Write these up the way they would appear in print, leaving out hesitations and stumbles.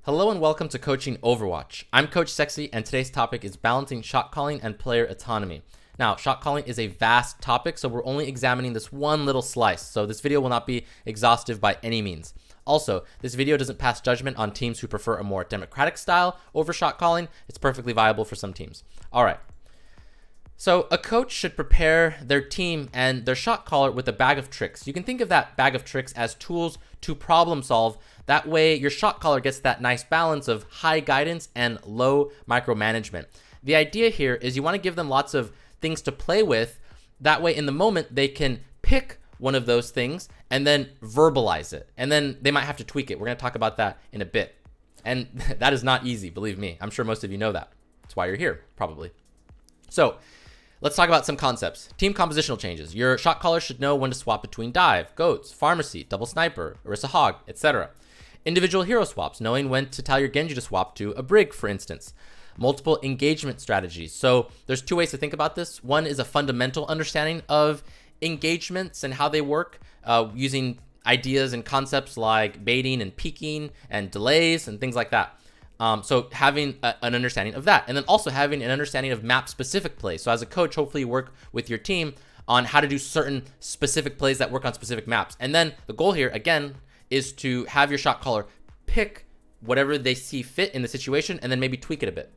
Hello and welcome to Coaching Overwatch. I'm Coach Sexy and today's topic is balancing shot calling and player autonomy. Now, shot calling is a vast topic, so we're only examining this one little slice, so this video will not be exhaustive by any means. Also, this video doesn't pass judgment on teams who prefer a more democratic style over shot calling. It's perfectly viable for some teams. All right. So a coach should prepare their team and their shot caller with a bag of tricks. You can think of that bag of tricks as tools to problem solve. That way your shot caller gets that nice balance of high guidance and low micromanagement. The idea here is you want to give them lots of things to play with. That way in the moment they can pick one of those things and then verbalize it. And then they might have to tweak it. We're going to talk about that in a bit. And that is not easy, believe me. I'm sure most of you know that. That's why you're here, probably. So let's talk about some concepts. Team compositional changes. Your shot caller should know when to swap between dive, goats, pharmacy, double sniper, Orisa hog, etc. Individual hero swaps, knowing when to tell your Genji to swap to a brig, for instance. Multiple engagement strategies. So there's two ways to think about this. One is a fundamental understanding of engagements and how they work, using ideas and concepts like baiting and peeking and delays and things like that. So having an understanding of that, and then also having an understanding of map specific plays. So as a coach, hopefully you work with your team on how to do certain specific plays that work on specific maps. And then the goal here, again, is to have your shot caller pick whatever they see fit in the situation and then maybe tweak it a bit.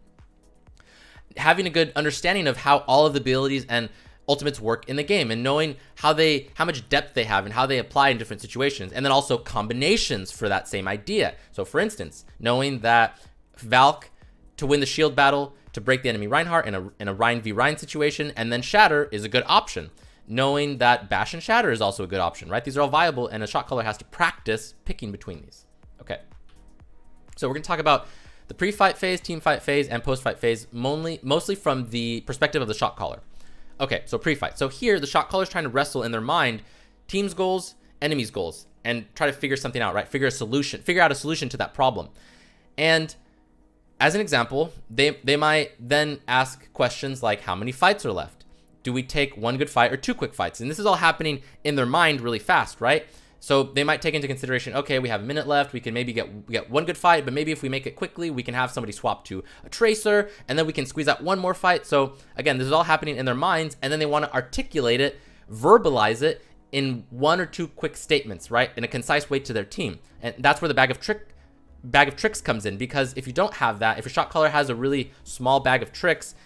Having a good understanding of how all of the abilities and ultimates work in the game and knowing how much depth they have and how they apply in different situations, and then also combinations for that same idea. So for instance, knowing that Valk to win the shield battle to break the enemy Reinhardt in a Rein v Rein situation, and then Shatter is a good option. Knowing that Bash and Shatter is also a good option, right? These are all viable, and a shot caller has to practice picking between these. Okay, so we're gonna talk about the pre-fight phase, team fight phase, and post-fight phase, mostly from the perspective of the shot caller. Okay, so pre-fight. So here, the shot caller is trying to wrestle in their mind team's goals, enemy's goals, and try to figure something out, right? Figure out a solution to that problem. And as an example, they might then ask questions like, how many fights are left? Do we take one good fight or two quick fights? And this is all happening in their mind really fast, right? So they might take into consideration, okay, we have a minute left. We can maybe get one good fight, but maybe if we make it quickly, we can have somebody swap to a tracer, and then we can squeeze out one more fight. So again, this is all happening in their minds, and then they want to articulate it, verbalize it in one or two quick statements, right? In a concise way to their team. And that's where the bag of tricks comes in, because if you don't have that, if your shot caller has a really small bag of tricks,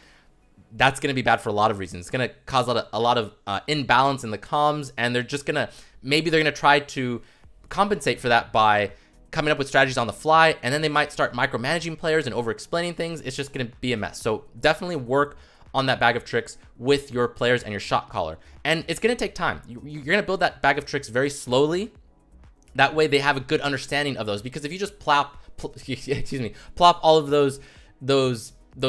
that's going to be bad for a lot of reasons. It's going to cause a lot of imbalance in the comms, and they're going to try to compensate for that by coming up with strategies on the fly, and then they might start micromanaging players and over-explaining things. It's just going to be a mess. So definitely work on that bag of tricks with your players and your shot caller. And it's going to take time. You're going to build that bag of tricks very slowly. That way they have a good understanding of those, because if you just plop all of those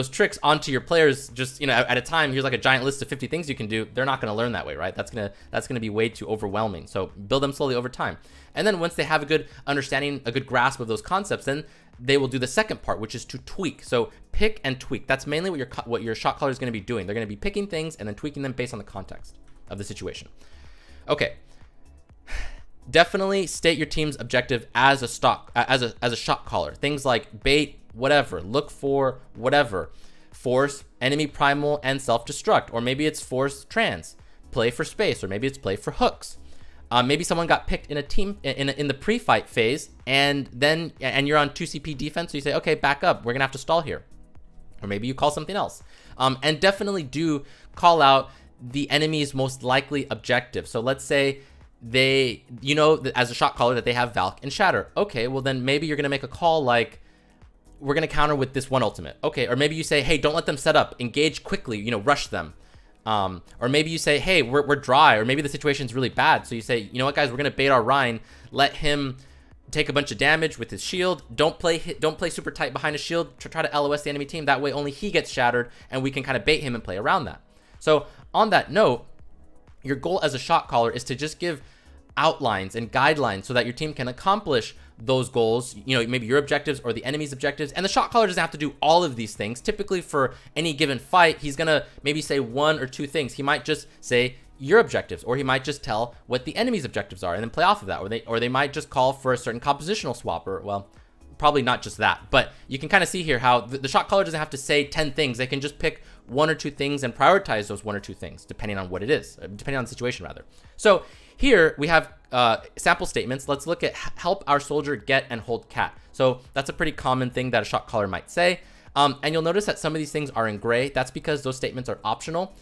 tricks onto your players just, at a time, here's like a giant list of 50 things you can do, they're not going to learn that way, right? That's going to be way too overwhelming. So build them slowly over time. And then once they have a good understanding, a good grasp of those concepts, then they will do the second part, which is to tweak. So pick and tweak. That's mainly what your shot caller is going to be doing. They're going to be picking things and then tweaking them based on the context of the situation. Okay. Definitely state your team's objective as a shot caller. Things like bait, whatever, look for whatever, force enemy primal and self-destruct, or maybe it's force trans, play for space, or maybe it's play for hooks. Maybe someone got picked in a team in the pre-fight phase, and you're on 2 CP defense, so you say, okay, back up, we're gonna have to stall here, or maybe you call something else. And definitely do call out the enemy's most likely objective. So let's say as a shot caller that they have Valk and Shatter. Okay, well then maybe you're gonna make a call like, we're going to counter with this one ultimate. Okay, or maybe you say, hey, don't let them set up, engage quickly, rush them. Or maybe you say, hey, we're dry, or maybe the situation's really bad. So you say, you know what, guys, we're going to bait our Rein, let him take a bunch of damage with his shield. Don't play super tight behind his shield to try to LOS the enemy team. That way only he gets shattered, and we can kind of bait him and play around that. So on that note, your goal as a shot caller is to just give outlines and guidelines so that your team can accomplish those goals, maybe your objectives or the enemy's objectives. And the shot caller doesn't have to do all of these things. Typically for any given fight, he's gonna maybe say one or two things. He might just say your objectives, or he might just tell what the enemy's objectives are and then play off of that, or they might just call for a certain compositional swap, or well, probably not just that, but you can kind of see here how the shot caller doesn't have to say 10 things. They can just pick 1 or 2 things and prioritize those 1 or 2 things, depending on what it is, depending on the situation rather. So here we have sample statements. Let's look at help our soldier get and hold cat. So that's a pretty common thing that a shot caller might say. And you'll notice that some of these things are in gray. That's because those statements are optional.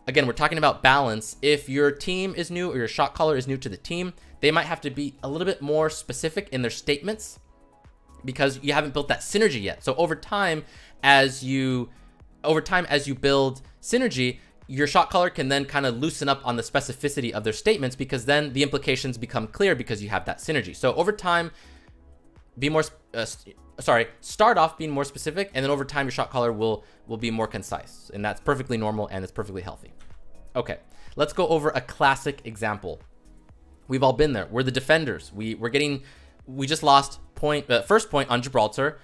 Again, we're talking about balance. If your team is new or your shot caller is new to the team, they might have to be a little bit more specific in their statements because you haven't built that synergy yet. So over time as you build synergy, your shot caller can then kind of loosen up on the specificity of their statements, because then the implications become clear because you have that synergy. So over time, be more start off being more specific, and then over time your shot caller will be more concise, and that's perfectly normal and it's perfectly healthy. Okay, let's go over a classic example. We've all been there. We're the defenders. We just lost first point on Gibraltar,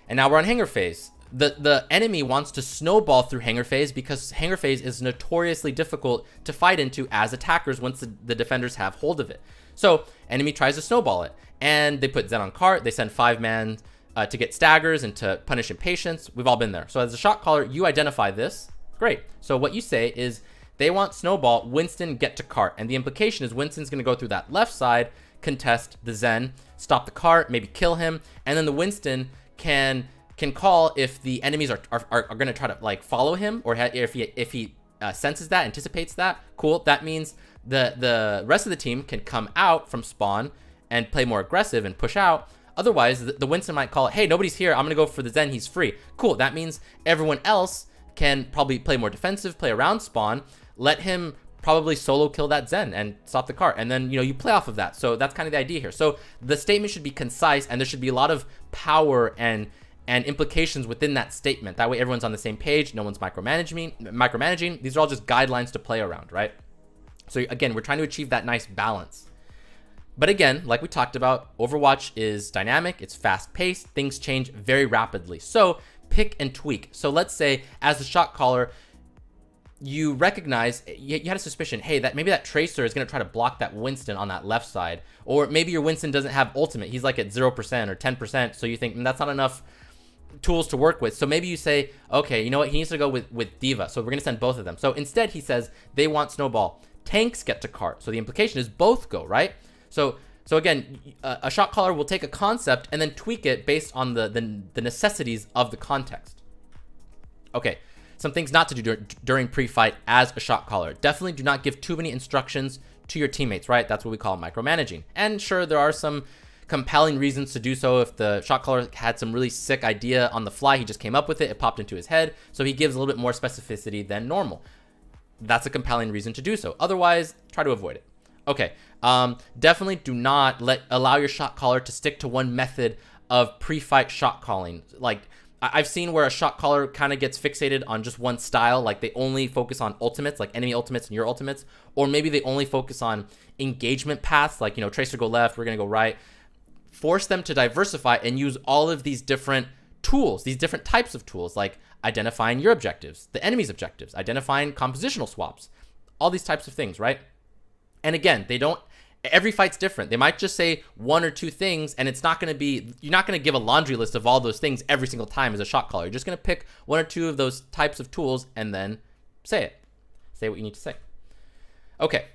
and now we're on hangar phase. The enemy wants to snowball through hangar phase because hangar phase is notoriously difficult to fight into as attackers once the defenders have hold of it. So enemy tries to snowball it, and they put Zen on cart. They send 5-man to get staggers and to punish impatience. We've all been there. So as a shot caller, you identify this. Great. So what you say is they want snowball, Winston get to cart. And the implication is Winston's going to go through that left side, contest the Zen, stop the cart, maybe kill him. And then the Winston can call if the enemies are going to try to like follow him, or if he senses that, anticipates that. Cool. That means the rest of the team can come out from spawn and play more aggressive and push out. Otherwise, the Winston might call it, hey, nobody's here, I'm going to go for the Zen, he's free. Cool, that means everyone else can probably play more defensive, play around spawn, let him probably solo kill that Zen and stop the cart. And then, you play off of that. So that's kind of the idea here. So the statement should be concise, and there should be a lot of power and implications within that statement. That way everyone's on the same page, no one's micromanaging. These are all just guidelines to play around, right? So again, we're trying to achieve that nice balance. But again, like we talked about, Overwatch is dynamic, it's fast-paced, things change very rapidly. So pick and tweak. So let's say as the shot caller, you recognize, you had a suspicion, hey, that maybe that Tracer is going to try to block that Winston on that left side. Or maybe your Winston doesn't have ultimate, he's like at 0% or 10%, so you think that's not enough tools to work with. So maybe you say, okay, you know what, he needs to go with Diva, so we're going to send both of them. So instead he says they want snowball, tanks get to cart. So the implication is both go, right? So again, a shot caller will take a concept and then tweak it based on the necessities of the context. Okay, some things not to do during pre-fight as a shot caller. Definitely do not give too many instructions to your teammates, right? That's what we call micromanaging. And sure, there are some compelling reasons to do so. If the shot caller had some really sick idea on the fly, he just came up with it, it popped into his head, so he gives a little bit more specificity than normal. That's a compelling reason to do so. Otherwise, try to avoid it. Okay, definitely do not allow your shot caller to stick to one method of pre-fight shot calling. Like, I've seen where a shot caller kind of gets fixated on just one style, like they only focus on ultimates, like enemy ultimates and your ultimates, or maybe they only focus on engagement paths, like, Tracer go left, we're gonna go right. Force them to diversify and use all of these different tools, these different types of tools, like identifying your objectives, the enemy's objectives, identifying compositional swaps, all these types of things, right? And again, every fight's different. They might just say 1 or 2 things, and it's not going to be, you're not going to give a laundry list of all those things every single time as a shot caller. You're just going to pick 1 or 2 of those types of tools and then say it. Say what you need to say. Okay,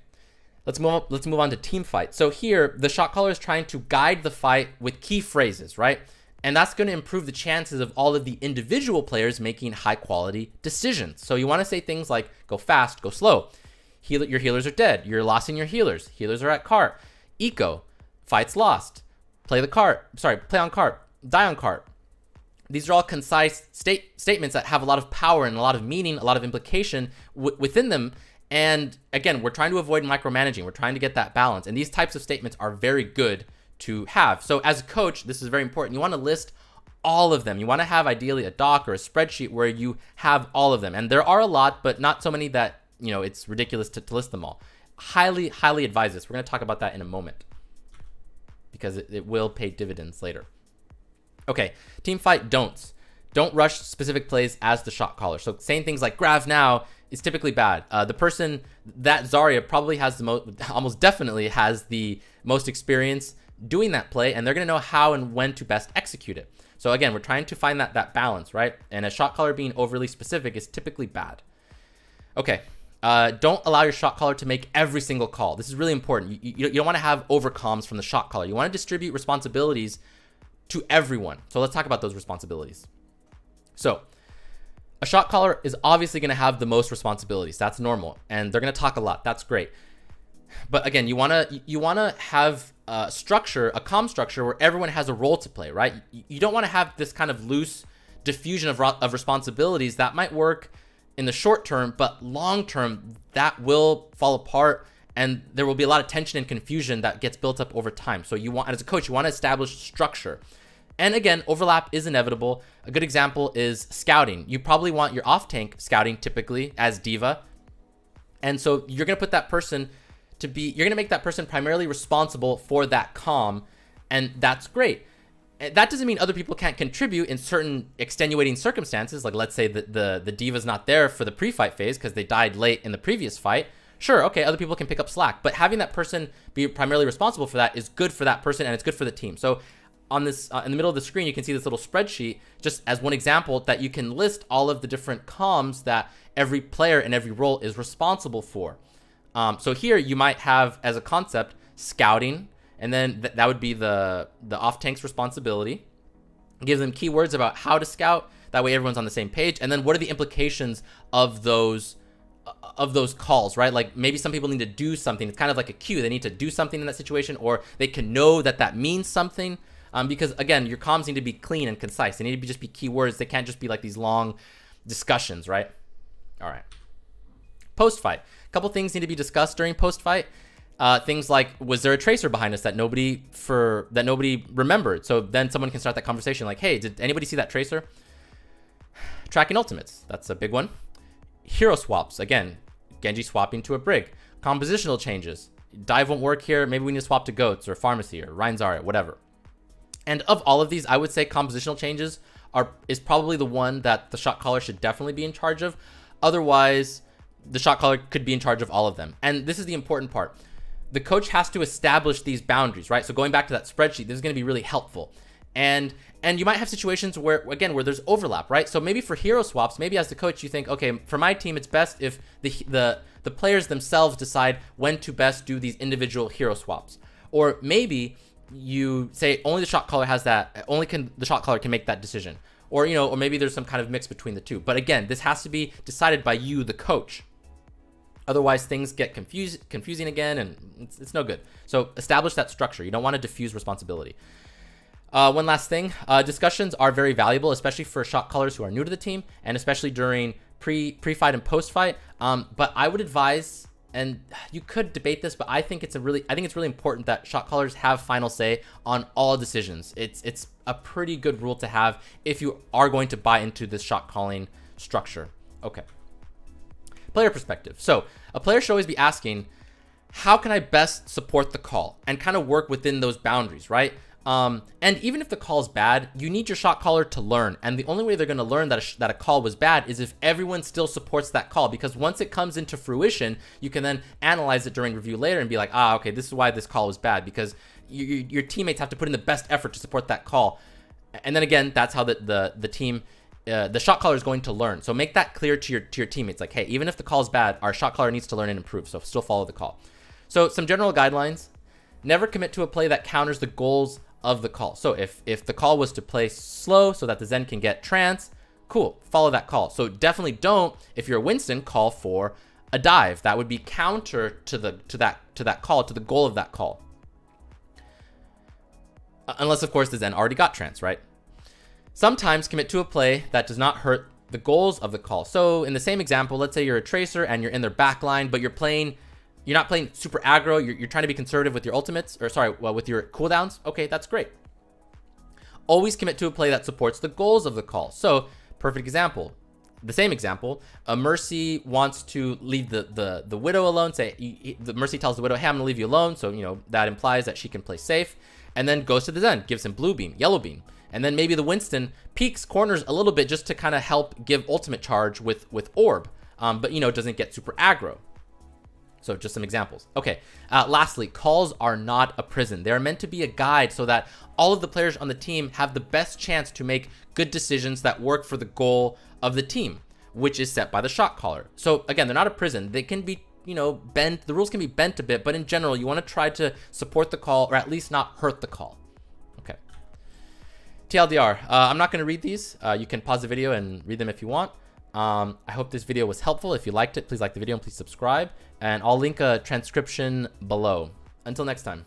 let's move on to team fight. So here, the shot caller is trying to guide the fight with key phrases, right? And that's going to improve the chances of all of the individual players making high quality decisions. So you want to say things like go fast, go slow. Your healers are dead. You're losing your healers. Healers are at cart. Eco. Fight's lost. Play on cart. Die on cart. These are all concise statements that have a lot of power and a lot of meaning, a lot of implication within them. And again, we're trying to avoid micromanaging. We're trying to get that balance. And these types of statements are very good to have. So as a coach, this is very important. You want to list all of them. You want to have ideally a doc or a spreadsheet where you have all of them. And there are a lot, but not so many that it's ridiculous to list them all. Highly advise this. We're going to talk about that in a moment because it will pay dividends later. Okay, team fight don'ts. Don't rush specific plays as the shot caller. So saying things like grab now is typically bad. The person, that Zarya probably has almost definitely has the most experience doing that play, and they're going to know how and when to best execute it. So again, we're trying to find that balance, right? And a shot caller being overly specific is typically bad. Okay. Don't allow your shot caller to make every single call. This is really important. You don't want to have overcomms from the shot caller. You want to distribute responsibilities to everyone. So let's talk about those responsibilities. So a shot caller is obviously going to have the most responsibilities. That's normal. And they're going to talk a lot. That's great. But again, you want to have a structure, a comm structure where everyone has a role to play, right? You don't want to have this kind of loose diffusion of responsibilities that might work in the short term, but long term, that will fall apart and there will be a lot of tension and confusion that gets built up over time. So as a coach, you want to establish structure. And again, overlap is inevitable. A good example is scouting. You probably want your off-tank scouting typically as diva. And so you're going to put that person you're going to make that person primarily responsible for that comm. And that's great. That doesn't mean other people can't contribute in certain extenuating circumstances. Like let's say that the diva's not there for the pre-fight phase because they died late in the previous fight. Sure, okay, other people can pick up slack. But having that person be primarily responsible for that is good for that person and it's good for the team. So on this, in the middle of the screen, you can see this little spreadsheet just as one example that you can list all of the different comms that every player in every role is responsible for. So here you might have as a concept scouting, and then that would be the off-tank's responsibility. Give them keywords about how to scout. That way everyone's on the same page. And then what are the implications of those calls, right? Like maybe some people need to do something. It's kind of like a cue. They need to do something in that situation, or they can know that means something. Because again, your comms need to be clean and concise. They need to just be keywords. They can't just be like these long discussions, right? All right. Post-fight. A couple things need to be discussed during post-fight. Things like, was there a tracer behind us that nobody remembered? So then someone can start that conversation like, hey, did anybody see that tracer? Tracking ultimates. That's a big one. Hero swaps. Again, Genji swapping to a Brig. Compositional changes. Dive won't work here. Maybe we need to swap to Goats or Pharmacy or Rein Zarya, whatever. And of all of these, I would say compositional changes is probably the one that the shot caller should definitely be in charge of. Otherwise, the shot caller could be in charge of all of them. And this is the important part. The coach has to establish these boundaries, right? So going back to that spreadsheet, this is going to be really helpful. And you might have situations where there's overlap, right? So maybe for hero swaps, maybe as the coach, you think, okay, for my team, it's best if the players themselves decide when to best do these individual hero swaps. Or maybe you say only the shot caller has that, the shot caller can make that decision. Or, or maybe there's some kind of mix between the two. But again, this has to be decided by you, the coach. Otherwise, things get confusing again, and it's no good. So establish that structure. You don't want to diffuse responsibility. One last thing, discussions are very valuable, especially for shot callers who are new to the team, and especially during pre-fight and post-fight. But I would advise, and you could debate this, but I think it's really important that shot callers have final say on all decisions. It's a pretty good rule to have if you are going to buy into this shot calling structure. Okay. Player perspective. So a player should always be asking, how can I best support the call, and kind of work within those boundaries, right? And even if the call is bad, you need your shot caller to learn. And the only way they're going to learn that a call was bad is if everyone still supports that call, because once it comes into fruition, you can then analyze it during review later and be like, okay, this is why this call was bad, because your teammates have to put in the best effort to support that call. And then again, that's how the team, the shot caller is going to learn. So make that clear to your teammates. Like, hey, even if the call is bad, our shot caller needs to learn and improve. So still follow the call. So some general guidelines: never commit to a play that counters the goals of the call. So if the call was to play slow so that the Zen can get trance, cool, follow that call. So definitely don't, if you're Winston, call for a dive. That would be counter to that call, to the goal of that call. Unless of course the Zen already got trance, right? Sometimes commit to a play that does not hurt the goals of the call. So in the same example, let's say you're a tracer and you're in their back line, but you're not playing super aggro. You're trying to be conservative with your ultimates, with your cooldowns. Okay, that's great. Always commit to a play that supports the goals of the call. So perfect example, the same example, a Mercy wants to leave the Widow alone. The Mercy tells the Widow, hey, I'm gonna leave you alone. So, that implies that she can play safe, and then goes to the Zen, gives him blue beam, yellow beam. And then maybe the Winston peeks corners a little bit just to kind of help give ultimate charge with orb, but doesn't get super aggro. So just some examples. Okay, lastly, calls are not a prison. They're meant to be a guide so that all of the players on the team have the best chance to make good decisions that work for the goal of the team, which is set by the shot caller. So again, they're not a prison. They can be, you know, bent. The rules can be bent a bit, but in general, you want to try to support the call or at least not hurt the call. Okay. TLDR, I'm not going to read these. You can pause the video and read them if you want. I hope this video was helpful. If you liked it, please like the video and please subscribe. And I'll link a transcription below. Until next time.